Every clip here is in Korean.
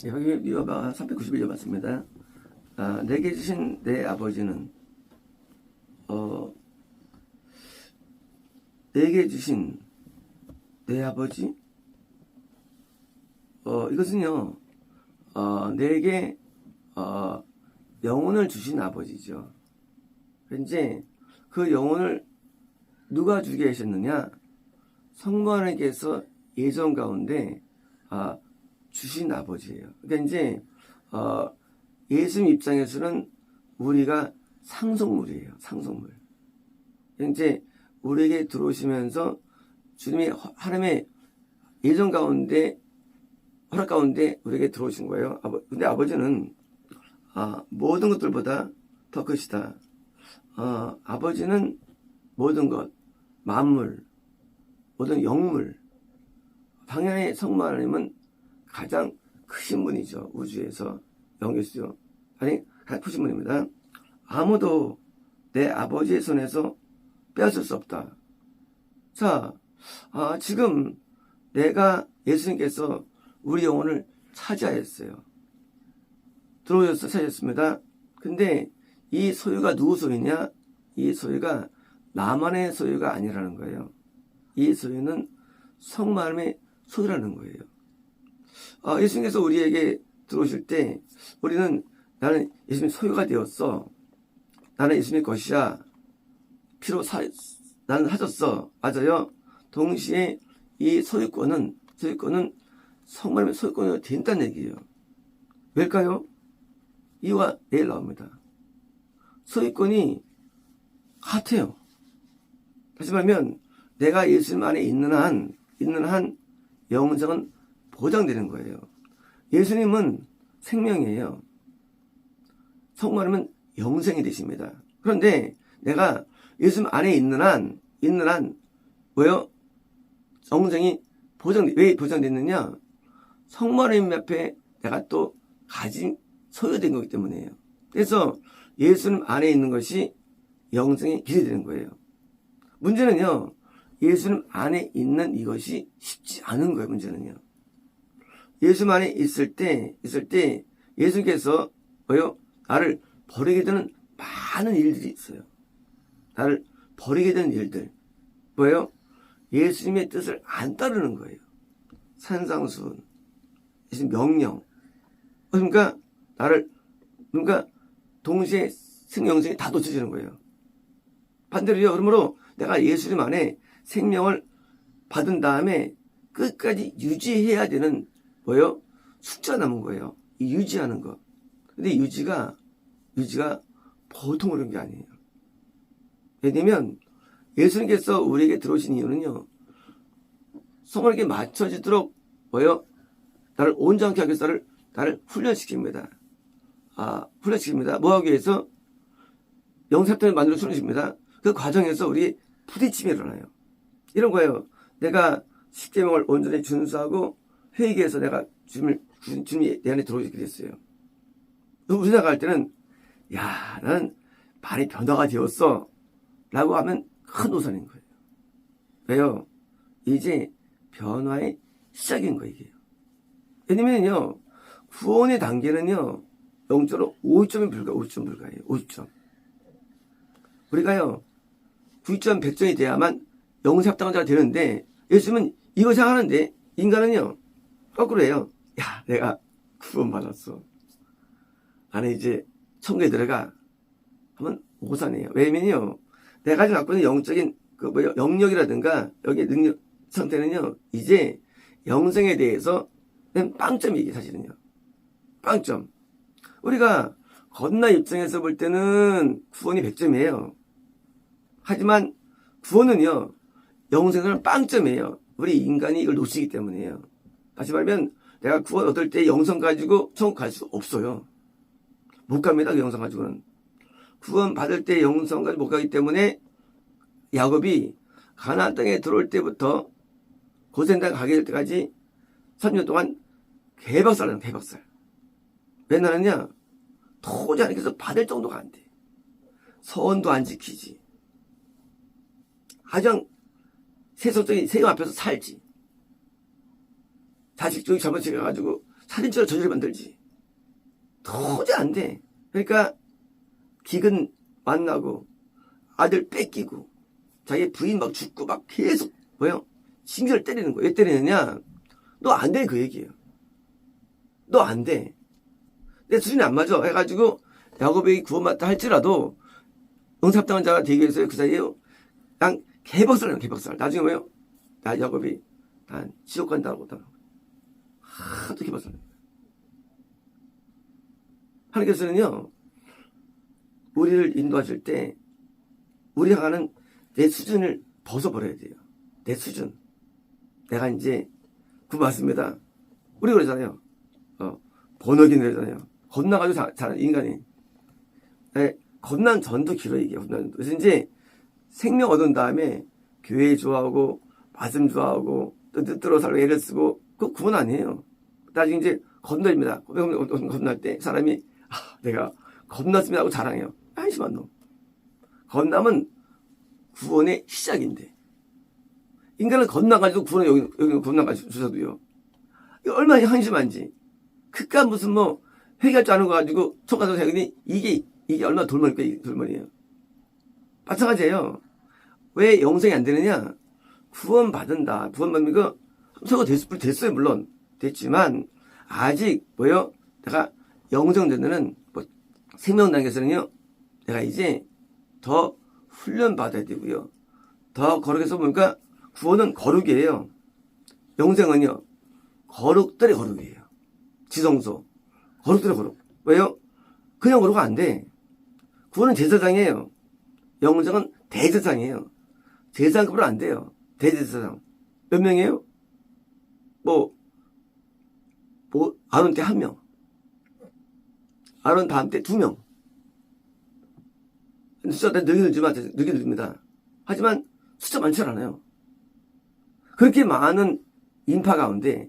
여기 이어가 391여 맞습니다. 내게 주신 내 아버지는 내게 주신 내 아버지 이것은요 내게 영혼을 주신 아버지죠. 이제 그 영혼을 누가 주게 하셨느냐? 성부 하나님께서 예정 가운데 주신 아버지예요. 그러니까 이제 예수님 입장에서는 우리가 상속물이에요. 상속물. 이제 우리에게 들어오시면서 주님의 하나님의 예정 가운데 허락 가운데 우리에게 들어오신 거예요. 근데 아버지는 모든 것들보다 더 크시다. 아버지는 모든 것, 만물, 모든 영물, 당연히 성부 하나님은 가장 크신 분이죠. 우주에서 영계수죠. 아니 가장 크신 분입니다. 아무도 내 아버지의 손에서 빼앗을 수 없다. 자, 지금 예수님께서 우리 영혼을 차지하였어요. 들어오셔서 차지했습니다. 근데 이 소유가 누구 소유냐? 이 소유가 나만의 소유가 아니라는 거예요. 이 소유는 성부 하나님의 소유라는 거예요. 예수님께서 우리에게 들어오실 때 우리는 나는 예수님의 소유가 되었어. 나는 예수님의 것이야. 피로 나는 하셨어. 맞아요. 동시에 이 소유권은 성부 하나님의 소유권이 된다는 얘기예요. 왜일까요? 이유가 내일 나옵니다. 소유권이 같아요. 다시 말하면 내가 예수님 안에 있는 한 영생은 보장되는 거예요. 예수님은 생명이에요. 성부 하나님은 영생이 되십니다. 그런데 내가 예수님 안에 있는 한 왜요? 영생이 왜 보장됐느냐? 성부 하나님 앞에 내가 또 가진 소유된 거기 때문이에요. 그래서 예수님 안에 있는 것이 영생이 기대되는 거예요. 문제는요, 예수님 안에 있는 이것이 쉽지 않은 거예요. 문제는요. 예수님 안에 있을 때 예수님께서 뭐요? 나를 버리게 되는 많은 일들이 있어요. 나를 버리게 되는 일들. 뭐예요? 예수님의 뜻을 안 따르는 거예요. 산상수훈, 예수님 명령. 그러니까 동시에 생명성이 다 놓쳐지는 거예요. 반대로요. 그러므로 내가 예수님 안에 생명을 받은 다음에 끝까지 유지해야 되는 뭐예요? 숫자 남은 거예요. 이 유지하는 거. 근데 유지가 보통 어려운 게 아니에요. 왜냐면 예수님께서 우리에게 들어오신 이유는요. 성령에게 맞춰지도록 뭐예요? 나를 온전케 하기 위해서 나를 훈련시킵니다. 훈련시킵니다. 뭐하기 위해서? 영생을 만들어 훈련시킵니다. 그 과정에서 우리 부딪힘이 일어나요. 이런 거예요. 내가 십계명을 온전히 준수하고 회개해서 내가 주님이 내 안에 들어오게 됐어요. 우리 나갈 때는 나는 많이 변화가 되었어 라고 하면 큰 오산인 거예요. 왜요? 이제 변화의 시작인 거예요. 이게요. 왜냐면요 구원의 단계는요 영적으로 5점이 불과해요. 5점 불과해요. 50점. 우리가요 9점 100점이 돼야만 영생 합당자가 되는데 예수님은 이거 생각하는데 인간은요 거꾸로 해요. 내가 구원받았어. 나는 이제 천국에 들어가 하면 오산이에요. 왜냐면요 내가 갖고 있는 영적인 영역이라든가 여기 능력 상태는요 이제 영생에 대해서 빵점이 이게 사실은요. 빵점. 우리가 건나 입장에서 볼 때는 구원이 100점이에요. 하지만 구원은요 영생은 빵점이에요. 우리 인간이 이걸 놓치기 때문이에요. 다시 말하면 내가 구원 얻을 때 영생 가지고 천국 갈 수 없어요. 못 갑니다. 그 영생 가지고는. 구원 받을 때 영생 가지고 못 가기 때문에 야곱이 가나안 땅에 들어올 때부터 고센 땅에 가게 될 때까지 3년 동안 개박살나요. 개박살. 왜 나느냐? 도저히 하나님께서 받을 정도가 안 돼. 서원도 안 지키지. 가장 세속적인 세금 앞에서 살지. 자식 쪽이 잘못해가지고 살인죄로 저주를 만들지. 도저히 안 돼. 그러니까 기근 만나고 아들 뺏기고 자기 부인 막 죽고 막 계속 뭐요? 징계를 때리는 거예요. 왜 때리느냐? 너 안 돼 그 얘기예요. 너 안 돼. 내 수준이 안 맞아 해가지고 야곱이 구원받다 할지라도 응답당한 자가 되기 위해서 그 사이에 그냥 개박살이에요. 개박살. 나중에 뭐예요? 나 야곱이 난 지옥 간다고 하도 개박살. 하나님께서는요 우리를 인도하실 때 우리가 가는 내 수준을 벗어버려야 돼요. 내 수준. 내가 이제 맞습니다. 우리 그러잖아요. 번역인 그러잖아요. 겁나가지고 자는 인간이. 네, 겁난 전도 길어 이게 겁난 전도. 그래서 이제 생명 얻은 다음에 교회 좋아하고 말씀 좋아하고 또 뜻대로 살고 애를 쓰고 그거 구원 아니에요. 나중에 이제 겁납니다. 겁날 때 사람이 내가 겁났습니다 하고 자랑해요. 한심한 놈. 겁남은 구원의 시작인데 인간은 겁나가지고 구원을 여기 겁나가지고 주셔도요. 이거 얼마나 한심한지. 그깟 무슨 뭐 회개할 줄 아는 거 가지고 총가서 세더니 이게 얼마나 돌머리예요. 마찬가지예요. 왜 영생이 안 되느냐? 구원받은다. 구원받는 거 서거 됐어요. 물론 됐지만 아직 뭐요? 내가 영생되는 뭐 생명 단계에서는요. 내가 이제 더 훈련 받아야 되고요. 더 거룩해서 보니까 구원은 거룩이에요. 영생은요. 거룩들의 거룩이에요. 지성소. 거룩들의 거룩. 왜요? 그냥 거룩 안 돼. 구원은 제사장이에요. 영생은 대제사장이에요. 제사장급으로 안 돼요. 대제사장. 몇 명이에요? 아론 때 1명. 아론 다음 때 2명. 숫자가 늘게 늘집니다. 하지만 숫자 많지 않아요. 그렇게 많은 인파 가운데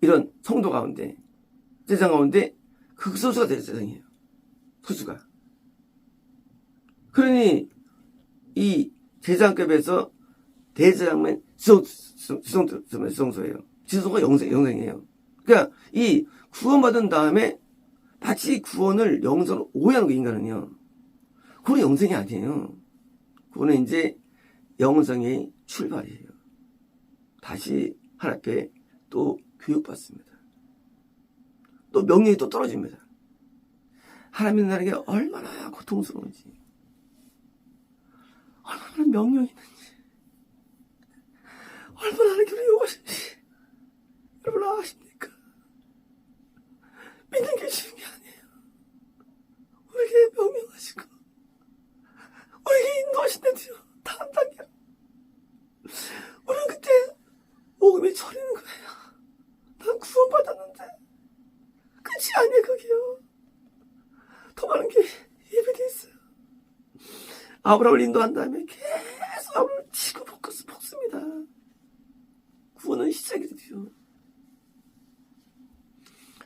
이런 성도 가운데 제사장 가운데 극소수가 대제사장이에요. 소수가. 그러니 이 제사장급에서 대제사장만 지성소예요. 지성소가 영생이에요. 그러니까 이 구원받은 다음에 다시 구원을 영생으로 오해하는 거 인간은요. 그건 영생이 아니에요. 그거는 이제 영생의 출발이에요. 다시 하나님 앞에 또 교육받습니다. 또 명령이 또 떨어집니다. 하나님 믿는 나에게 얼마나 고통스러운지, 얼마나 명령이 있는지, 얼마나 하나님께로 요구하시는지 여러분 아십니까? 믿는 게 쉬운 게 아니에요. 우리에게 명령하시고 우리에게 인도하신다고요. 다음 단계로 우리는 그때 복음이 저리는 거예요. 난 구원받았는데 끝이 아니에요. 그게요. 더 많은 게 예배돼 있어요. 아브라함을 인도한 다음에 계속 아브라함을 치고 볶습니다. 구원은 시작이 되죠.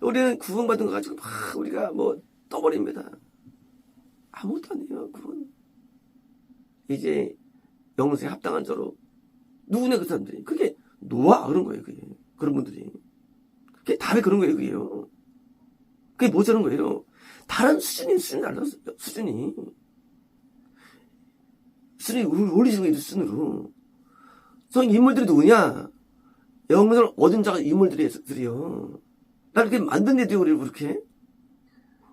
우리는 구원받은 거 가지고 막 우리가 떠버립니다. 아무것도 아니에요. 구원. 이제 영생에 합당한 자로 누구냐 그 사람들이. 그게 노아 그런 거예요. 그게. 그런 분들이. 그게 다음에 그런 거예요. 그게요. 그게 뭐자는 거예요. 다른 수준이 달랐어요. 수준이 올리시는 게 수준으로. 인물들이 누구냐? 영생을 얻은 자가 인물들이요. 나를 이렇게 만든 애들이 우리를 그렇게.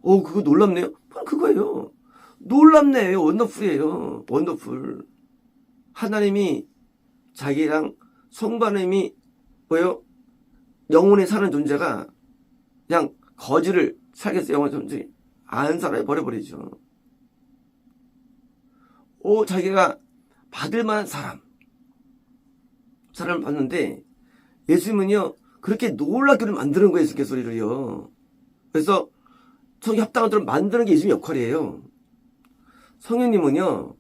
그거 놀랍네요. 그거예요. 놀랍네요. 원더풀이에요. 원더풀. 하나님이 자기랑 성바님이 영혼에 사는 존재가 그냥 거지를 살겠어요. 영혼의 존재. 안 살아요. 버려버리죠. 자기가 받을 만한 사람을 받는데 예수님은요. 그렇게 놀랍게 만드는 거예요. 소리를요. 그래서 성에 합당한 대로 만드는 게 예수님 역할이에요. 성령님은요.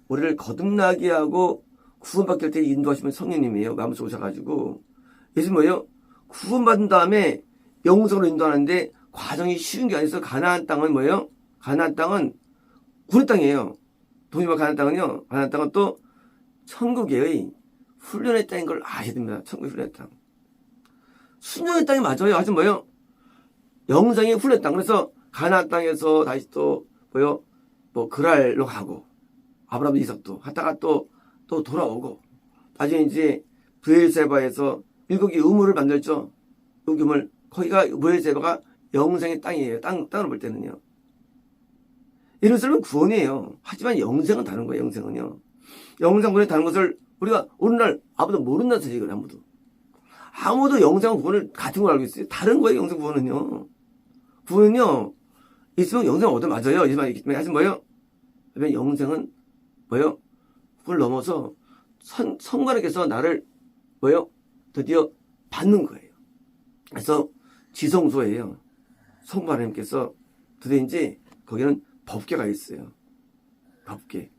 우리를 거듭나게 하고 구원받게 할 때 인도하시면 성령님이에요. 마음속에 오셔가지고. 예수님 뭐예요? 구원받은 다음에 영성으로 인도하는데 과정이 쉬운 게 아니어서 가나안 땅은 뭐예요? 가나안 땅은 구리 땅이에요. 동시에 가나안 땅은요. 가나안 땅은 또 천국의 훈련의 땅인 걸 아셔야 됩니다. 천국의 훈련의 땅. 순종의 땅이 맞아요. 하여튼 뭐요? 영생의 훈련 땅. 그래서 가나안 땅에서 다시 또 뭐요? 뭐 그랄로 가고 아브라함 이삭도 하다가 또 돌아오고 나중에 이제 브엘세바에서 7개 우물을 만들죠. 우물 거기가 브엘세바가 영생의 땅이에요. 땅으로 볼 때는요. 예루살렘은 구원이에요. 하지만 영생은 다른 거예요. 영생은요. 영생군이 다른 것을 우리가 오늘날 아무도 모른다는 사실이에요. 아무도 영생과 구원을 같은 걸 알고 있어요. 다른 거예요. 영생 구원은요. 구원은요. 있으면 영생을 얻어 맞아요. 이 말이 있기 때문에 하지만 뭐예요? 그러면 영생은 뭐예요? 그걸 넘어서 성관에게서 나를 뭐예요? 드디어 받는 거예요. 그래서 지성소예요. 성부 하나님께서 드디어 이제 거기는 법궤가 있어요. 법궤.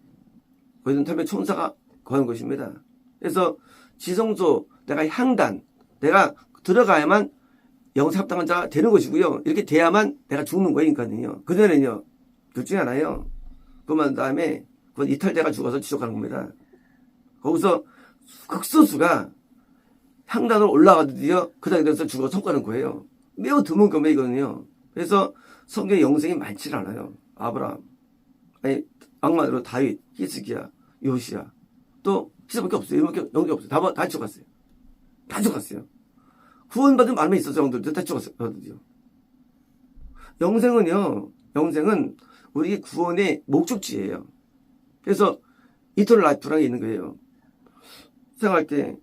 거기는 탐의 천사가 거하는 것입니다. 그래서 지성소, 내가 향단, 내가 들어가야만 영생 합당한 자가 되는 것이고요. 이렇게 돼야만 내가 죽는 거예요, 인간은요. 그전에는요, 둘 중에 하나요. 그만 다음에 그건 이탈자가 죽어서 지옥하는 겁니다. 거기서 극소수가 향단으로 올라가드디어 그 자리에 대해서 죽어서 성과는 거예요. 매우 드문 겁니다, 이거는요. 그래서 성경에 영생이 많지 않아요. 아브라함, 아니 악마대로 다윗, 히스기야, 요시야, 또 히스밖에 없어요. 영이 없어요. 다 죽었어요. 다 죽었어요. 구원받은 마음에 있어서 영들도 다 죽었어요. 영생은 우리 구원의 목적지예요. 그래서 이터널 라이프라는 게 있는 거예요. 생각할 때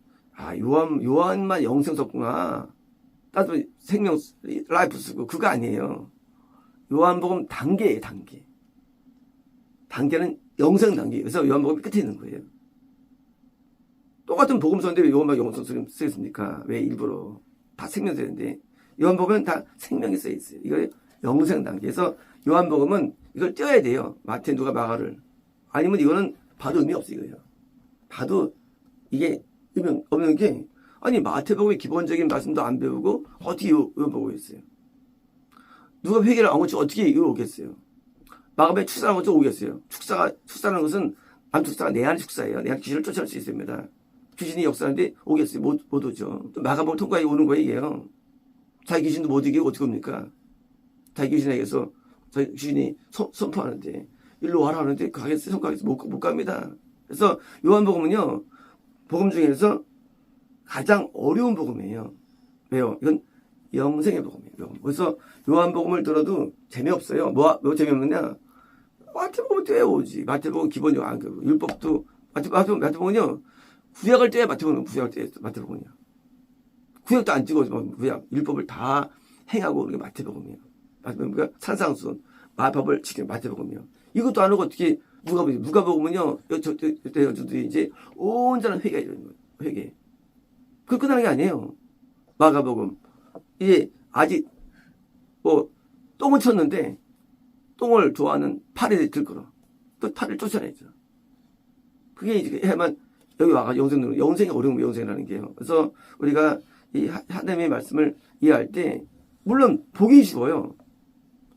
요한만 영생 썼구나. 나도 생명 라이프 쓰고 그거 아니에요. 요한복음 단계예요. 단계는 영생 단계. 그래서 요한복음 끝에 있는 거예요. 똑같은 복음서인데 왜 요한만 영생 쓰겠습니까? 왜 일부러 다 생명서인데 요한복음은 다 생명이 써 있어요. 이거 영생 단계에서 요한복음은 이걸 떼어야 돼요. 마태, 누가, 마가를. 아니면 이거는 봐도 의미 없어요. 이거요. 봐도 이게 의미 없는 게 아니 마태복음의 기본적인 말씀도 안 배우고 어떻게 요한복음을 했어요? 누가 회개를 안 고치고 어떻게 이거 오겠어요? 마감에 축사라는 것도 오겠어요. 축사라는 것은 암축사가 내 안의 축사예요. 내 안에 귀신을 쫓아낼 수 있습니다. 귀신이 역사하는데 오겠어요? 못 오죠. 마감을 통과해 오는 거예요, 이게요. 자기 귀신도 못 이기고 어떻게 옵니까? 자기 귀신에게서 자기 귀신이 선포하는데 일로 와라 하는데 가겠어요? 못 갑니다. 그래서 요한복음은요, 복음 중에서 가장 어려운 복음이에요. 왜요? 이건 영생의 복음이에요. 그래서 요한복음을 들어도 재미없어요. 뭐 재미없느냐? 마태복음 떼어 오지. 마태복음 기본적으로 안 그러고 율법도 마태복음은요. 구약을 떼야 구약을 떼어 마태복음이요. 구약도 안 찍어서 구약 율법을 다 행하고 그게 마태복음이에요. 마태복음은 산상수훈 마법을 지키는 마태복음이요. 이것도 안 하고 어떻게 누가복음은요. 여자들이 이제 온전한 회개가 이러는 거예요. 회개. 그 끝나는 게 아니에요. 마가복음 이제 아직 똥을 쳤는데 똥을 좋아하는 파리를 들끓어. 또 파리를 쫓아내죠. 그게 이제 해만 여기 와가 영생이 어려운 거예요. 영생이라는 게요. 그래서 우리가 이 하나님의 말씀을 이해할 때 물론 보기 쉬워요.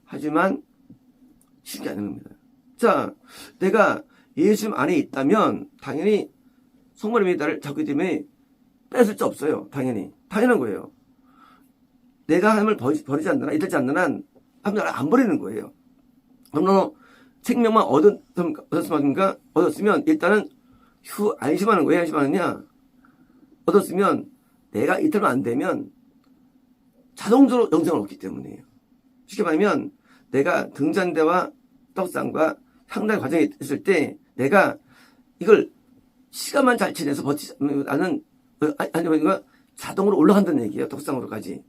하지만 쉽지 않은 겁니다. 자, 내가 예수님 안에 있다면 당연히 성령님이 나를 잡기 때문에 뺏을 수 없어요. 당연한 거예요. 내가 하나님을 버리지 않는 한, 잊지 않는 한 하나님을 안 버리는 거예요. 그러므로 생명만 얻었으면 일단은 안심하는 거예요. 안심하느냐? 얻었으면 내가 이틀만 안 되면 자동적으로 영생을 얻기 때문이에요. 쉽게 말하면 내가 등잔대와 떡상과 향단 과정에 있을 때 내가 이걸 시간만 잘 지내서 나는 아니면 자동으로 올라간다는 얘기예요. 떡상으로까지.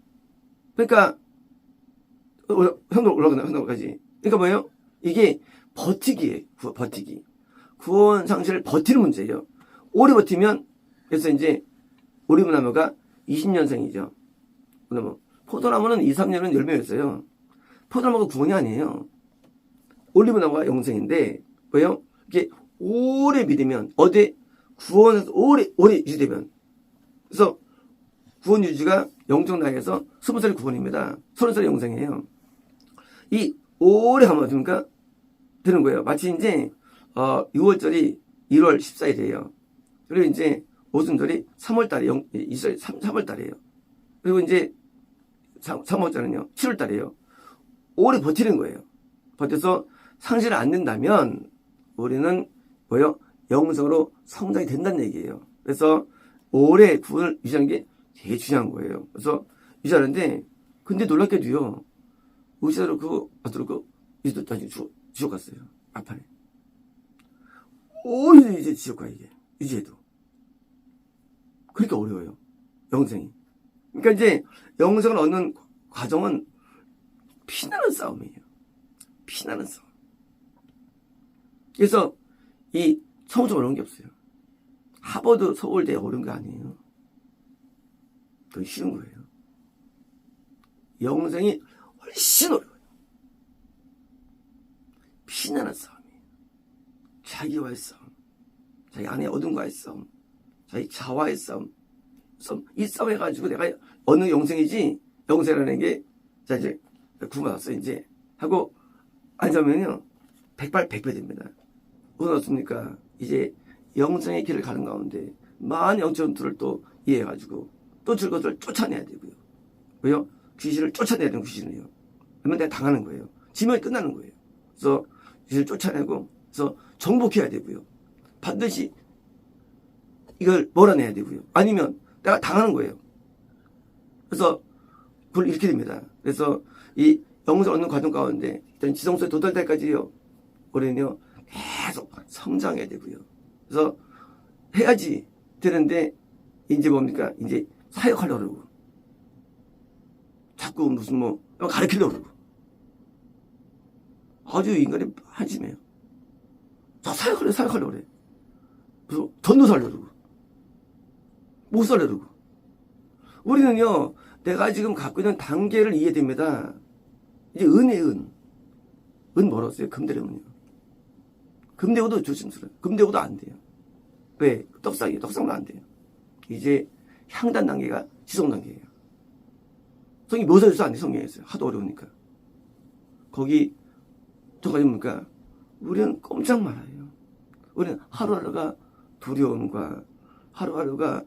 그러니까 현도까지. 그러니까 뭐예요? 이게 버티기예요. 버티기. 구원 상실을 버티는 문제예요. 오래 버티면 그래서 이제 오리무나무가 20년생이죠. 포도나무는 2, 3년은 열매였어요. 포도나무가 구원이 아니에요. 올리브나무가 영생인데 뭐예요? 이게 오래 믿으면 구원에서 오래 유지되면 그래서 구원 유지가 영적 나이에서 20살이 구원입니다. 30살이 영생이에요. 이 오래 하면 어떻습니까? 되는 거예요. 마치 이제 6월절이 1월 14일이에요. 그리고 이제 오순절이 3월달에 3월달이에요. 그리고 이제 사목자는요 7월 달이에요. 오래 버티는 거예요. 버텨서 상실을 안 된다면 우리는 뭐요? 영성으로 성장이 된다는 얘기예요. 그래서 오래 구원을 유지하는 게 되게 중요한 거예요. 그래서 유지하는데 근데 놀랍게도요. 의지하러 그 아들고 이제도 다시 지옥 갔어요. 아파네. 오래 이제 지옥 가 이게 유지해도. 그러니까 어려워요. 영생이. 그러니까 이제 영생을 얻는 과정은 피나는 싸움이에요. 피나는 싸움. 그래서 이 성적 어려운 게 없어요. 하버드, 서울대 어려운 게 아니에요. 더 쉬운 거예요. 영생이 훨씬 어려워요. 피나는 싸움이에요. 자기와의 싸움, 자기 안에 어둠과의 싸움, 자기 자와의 싸움. 이 싸움 해가지고 내가 어느 영생이지, 영생이라는 게, 자, 이제, 구원 왔어, 이제. 하고, 앉으면요, 백발백배 됩니다. 무슨 어떻습니까? 이제, 영생의 길을 가는 가운데, 많은 영전투를 또 이해해가지고, 또 그것을 쫓아내야 되고요. 왜요? 귀신을 쫓아내야 되는 귀신이에요. 그러면 내가 당하는 거예요. 지면이 끝나는 거예요. 그래서 귀신을 쫓아내고, 그래서 정복해야 되고요. 반드시 이걸 몰아내야 되고요. 아니면 내가 당하는 거예요. 그래서 그걸 이렇게 됩니다. 그래서 이 영성을 얻는 과정 가운데 일단 지성소에 도달 때까지요. 우리는요 계속 성장해야 되고요. 그래서 해야지 되는데 이제 뭡니까? 이제 사역하려고 그러고 자꾸 무슨 뭐 가르치려고 그러고 아주 인간이 한심해요. 저 사역하려고 그래. 그래서 전도 살려고 그러고 못 살려고 그러고 우리는요 내가 지금 갖고 있는 단계를 이해됩니다. 이제 은 멀었어요. 금대령은요. 금대고도 조심스러워요. 금대고도 안 돼요. 왜? 떡상도 안 돼요. 이제 향단 단계가 지성 단계예요. 성이 묘사해서 안 돼, 성경에서. 하도 어려우니까. 거기, 저까지 뭡니까? 우리는 꼼짝 말아요. 우리는 하루하루가 두려움과 하루하루가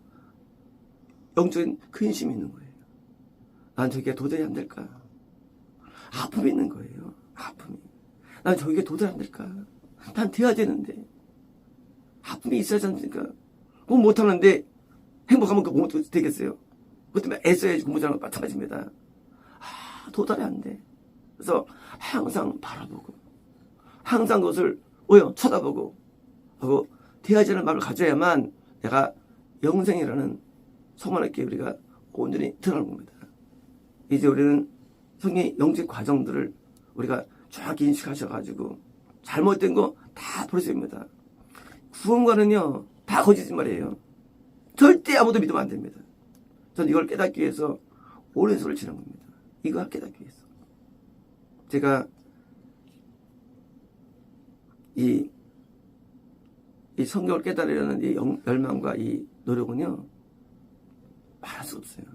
영적인 근심이 있는 거예요. 난 저기가 도저히 안 될까? 아픔이 있는 거예요. 아픔이. 난 저기가 도저히 안 될까? 난 돼야 되는데. 아픔이 있어야지 않습니까? 공부 못하는데 행복하면 그 공부 되겠어요? 그것 때문에 애써야지 공부 잘하는 거 마찬가지입니다. 도달이 안 돼. 그래서 항상 바라보고 항상 그것을 쳐다보고 하고 돼야지 하는 마음을 가져야만 내가 영생이라는 성만하게 우리가 온전히 드러나는 겁니다. 이제 우리는 성의 영적 과정들을 우리가 정확히 인식하셔가지고 잘못된 거 다 버리십니다. 구원과는요 다 거짓말이에요. 절대 아무도 믿으면 안 됩니다. 전 이걸 깨닫기 위해서 오랜 세월을 지난 겁니다. 이걸 깨닫기 위해서. 제가 이 성경을 깨달으려는 이 열망과 이 노력은요 말할 수 없어요.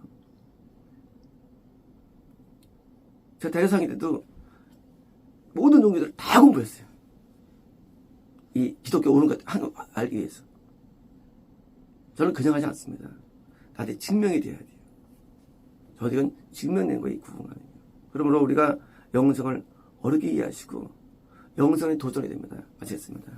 제가 대학생일 때도 모든 종교들을 다 공부했어요. 이 기독교 옳은 것 알기 위해서. 저는 그냥 하지 않습니다. 나한테 증명이 돼야 돼요. 저희는 증명된 거예요. 구분하는. 그러므로 우리가 영성을 어렵게 이해하시고 영성에 도전이 됩니다. 마치겠습니다.